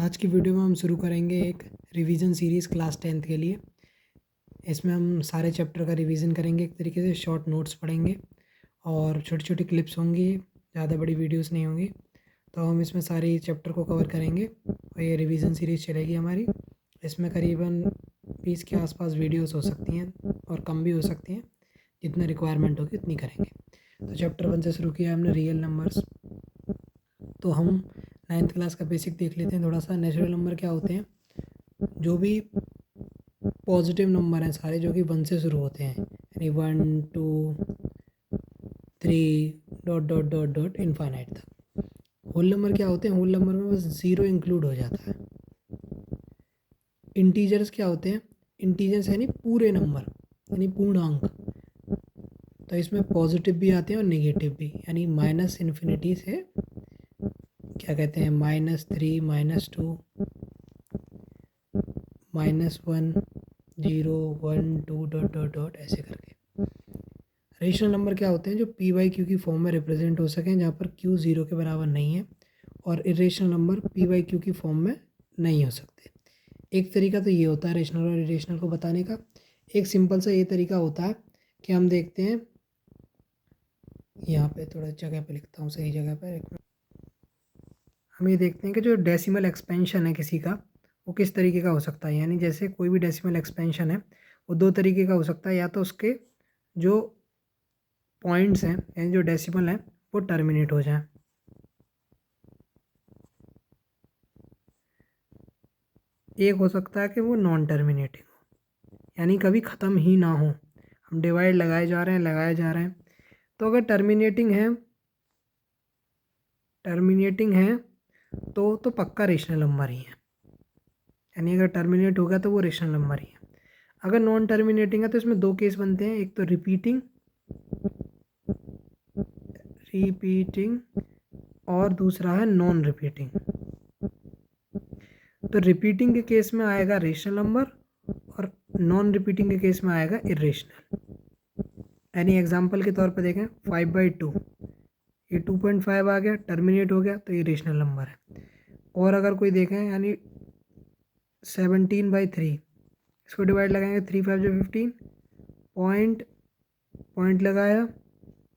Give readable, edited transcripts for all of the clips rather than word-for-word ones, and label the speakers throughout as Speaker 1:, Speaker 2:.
Speaker 1: आज की वीडियो में हम शुरू करेंगे एक रिवीजन सीरीज़ क्लास 10th के लिए। इसमें हम सारे चैप्टर का रिवीजन करेंगे, एक तरीके से शॉर्ट नोट्स पढ़ेंगे और छोटी छोटी क्लिप्स होंगी, ज़्यादा बड़ी वीडियोस नहीं होंगी। तो हम इसमें सारे चैप्टर को कवर करेंगे और ये रिवीजन सीरीज़ चलेगी हमारी। इसमें करीबन 20 के आसपास वीडियोस हो सकती हैं और कम भी हो सकती हैं, जितना रिक्वायरमेंट होगी उतनी करेंगे। तो चैप्टर 1 से शुरू किया हमने, रियल नंबर्स। तो हम 9th क्लास का बेसिक देख लेते हैं थोड़ा सा। नेचुरल नंबर क्या होते हैं? जो भी पॉजिटिव नंबर हैं सारे, जो कि 1 से शुरू होते हैं, यानी 1 2 3 dot dot dot dot infinite तक। होल नंबर क्या होते हैं? होल नंबर में बस 0 इंक्लूड हो जाता है। इंटीजर्स क्या होते हैं? इंटीजर्स यानी पूरे नंबर, यानी पूर्णांक। तो इसमें पॉजिटिव भी आते हैं और नेगेटिव भी, यानी माइनस इन्फिनिटी से क्या कहते हैं, -3 -2 -1 0 1 2 डॉट डॉट डॉट ऐसे करके। रेशनल नंबर क्या होते हैं? जो पी बाई क्यू की फॉर्म में रिप्रेजेंट हो सकें, जहाँ पर क्यू 0 के बराबर नहीं है, और irrational number P by Q की फॉर्म में नहीं हो सकते। एक तरीका तो ये होता है रेशनल और इरेशनल को बताने का। एक सिंपल सा ये तरीका होता है कि हम देखते हैं, यहाँ पे थोड़ा जगह पे लिखता हूँ, सही जगह पर एक मिनट। हम ये देखते हैं कि जो डेसिमल एक्सपेंशन है किसी का, वो किस तरीके का हो सकता है। यानी जैसे कोई भी डेसिमल एक्सपेंशन है वो दो तरीके का हो सकता है। या तो उसके जो पॉइंट्स हैं, यानी जो डेसिमल हैं, वो टर्मिनेट हो जाएं। एक हो सकता है कि वो नॉन टर्मिनेटिंग हो, यानी कभी ख़त्म ही ना हो। हम डिवाइड लगाए जा रहे हैं, लगाए जा रहे हैं। तो अगर टर्मिनेटिंग है तो पक्का रेशनल नंबर ही है। यानी अगर टर्मिनेट होगा तो वो रेशनल नंबर ही है। अगर नॉन टर्मिनेटिंग है तो इसमें दो केस बनते हैं, एक तो रिपीटिंग और दूसरा है नॉन रिपीटिंग। तो रिपीटिंग के केस में आएगा रेशनल नंबर और नॉन रिपीटिंग के केस में आएगा इरेशनल। यानी एग्जांपल के तौर पर देखें, 5/2, ये 2.5 आ गया, टर्मिनेट हो गया तो ये रेशनल नंबर है। और अगर कोई देखें, यानी 17/3, इसको डिवाइड लगाएंगे, 3 5 जो 15, पॉइंट लगाया,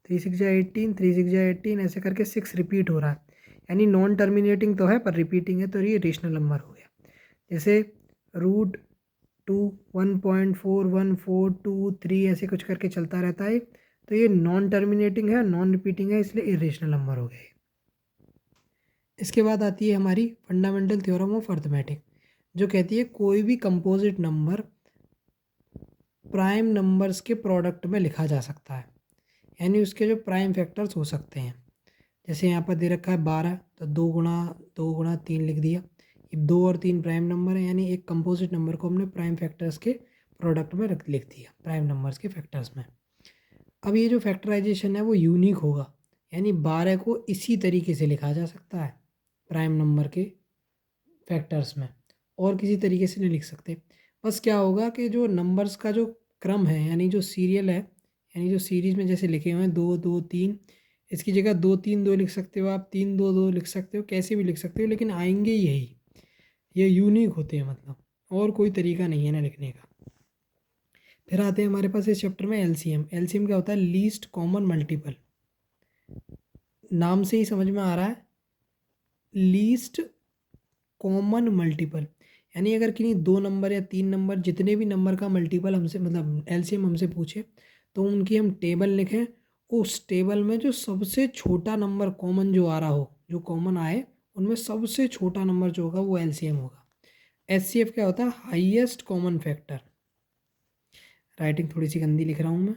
Speaker 1: 3 6 जा 18, 3 6 जा 18, ऐसे करके 6 रिपीट हो रहा है। यानी नॉन टर्मिनेटिंग तो है पर रिपीटिंग है, तो ये रेशनल नंबर हो गया। जैसे √2 1.4142 ऐसे कुछ करके चलता रहता है, तो ये नॉन टर्मिनेटिंग है, नॉन रिपीटिंग है, इसलिए इरेशनल नंबर हो गए। इसके बाद आती है हमारी फंडामेंटल थ्योरम ऑफ अर्थमेटिक, जो कहती है कोई भी कंपोजिट नंबर प्राइम नंबर्स के प्रोडक्ट में लिखा जा सकता है, यानी उसके जो प्राइम फैक्टर्स हो सकते हैं। जैसे यहाँ पर दे रखा है 12, तो 2 गुणा 3 लिख दिया। ये 2 और 3 प्राइम नंबर है, यानी एक कंपोजिट नंबर को हमने प्राइम फैक्टर्स के प्रोडक्ट में लिख दिया, प्राइम नंबर्स के फैक्टर्स में। अब ये जो फैक्टराइजेशन है वो यूनिक होगा, यानी 12 को इसी तरीके से लिखा जा सकता है प्राइम नंबर के फैक्टर्स में, और किसी तरीके से नहीं लिख सकते। बस क्या होगा कि जो नंबर्स का जो क्रम है, यानी जो सीरियल है, यानी जो सीरीज़ में जैसे लिखे हुए हैं 2 2 3, इसकी जगह 2 3 2 लिख सकते हो आप, 3 2 2 लिख सकते हो, कैसे भी लिख सकते हो, लेकिन आएंगे यही। ये यूनिक होते हैं, मतलब और कोई तरीका नहीं है ना लिखने का। फिर आते हैं हमारे पास इस चैप्टर में एलसीएम। एलसीएम क्या होता है? Least common multiple. नाम से ही समझ में आ रहा है, लीस्ट कॉमन मल्टीपल, यानी अगर किन्हीं 2 नंबर या 3 नंबर, जितने भी नंबर का मल्टीपल हमसे, मतलब एलसीएम हमसे पूछे, तो उनकी हम टेबल लिखें। उस टेबल में जो सबसे छोटा नंबर कॉमन जो आ रहा हो, जो कॉमन आए, उनमें सबसे छोटा नंबर जो होगा वो एलसीएम होगा। एचसीएफ क्या होता है? Highest common factor. राइटिंग थोड़ी सी गंदी लिख रहा हूँ मैं,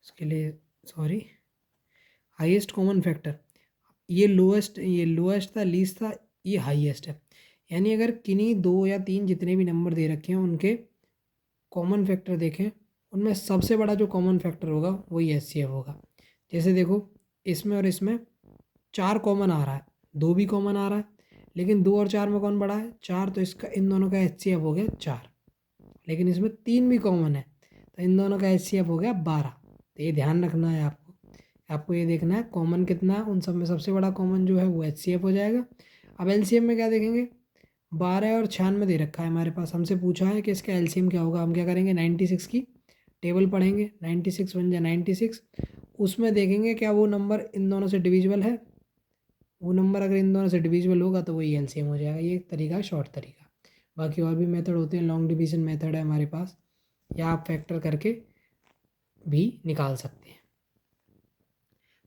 Speaker 1: उसके लिए सॉरी। हाईएस्ट कॉमन फैक्टर, ये लोएस्ट था, लीस्ट था, ये हाईएस्ट है। यानी अगर किन्हीं 2 या 3 जितने भी नंबर दे रखे हैं उनके कॉमन फैक्टर देखें, उनमें सबसे बड़ा जो कॉमन फैक्टर होगा वही एचसीएफ होगा। जैसे देखो, इसमें और इसमें 4 कॉमन आ रहा है, 2 भी कॉमन आ रहा है, लेकिन 2 और 4 में कौन बड़ा है? 4, तो इसका इन दोनों का एचसीएफ हो गया 4। लेकिन इसमें 3 भी कॉमन है, तो इन दोनों का एचसीएफ हो गया 12। तो ये ध्यान रखना है आपको ये देखना है कॉमन कितना है, उन सब में सबसे बड़ा कॉमन जो है वो एचसीएफ हो जाएगा। अब एलसीएम में क्या देखेंगे? 12 और 96 दे रखा है हमारे पास, हमसे पूछा है कि इसका एलसीएम क्या होगा। हम क्या करेंगे, 96 की टेबल पढ़ेंगे, 96 बन जाए 96, उसमें देखेंगे क्या वो नंबर इन दोनों से डिविजिबल है। वो नंबर अगर इन दोनों से डिविजिबल होगा तो वही एलसीएम हो जाएगा। ये एक तरीका है, शॉर्ट तरीका। बाकी और भी मेथड होते हैं, लॉन्ग डिवीजन मेथड है हमारे पास, या आप फैक्टर करके भी निकाल सकते हैं।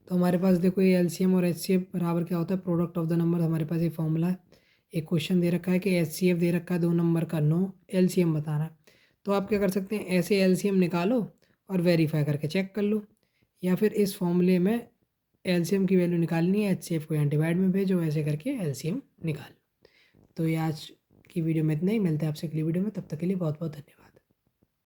Speaker 1: तो हमारे पास देखो ये एलसीएम और एचसीएफ बराबर क्या होता है, प्रोडक्ट ऑफ द नंबर। हमारे पास ये फॉर्मूला है। एक क्वेश्चन दे रखा है कि एचसीएफ दे रखा है 2 नंबर का 9, एलसीएम बताना है। तो आप क्या कर सकते हैं, ऐसे एलसीएम निकालो और वेरीफाई करके चेक कर लो, या फिर इस फॉर्मूले में एलसीएम की वैल्यू निकालनी है, एचसीएफ को यहाँ डिवाइड में भेजो, ऐसे करके एलसीएम निकाल। तो ये आज की वीडियो में इतना ही, मिलते हैं आपसे अगली वीडियो में, तब तक के लिए बहुत बहुत धन्यवाद।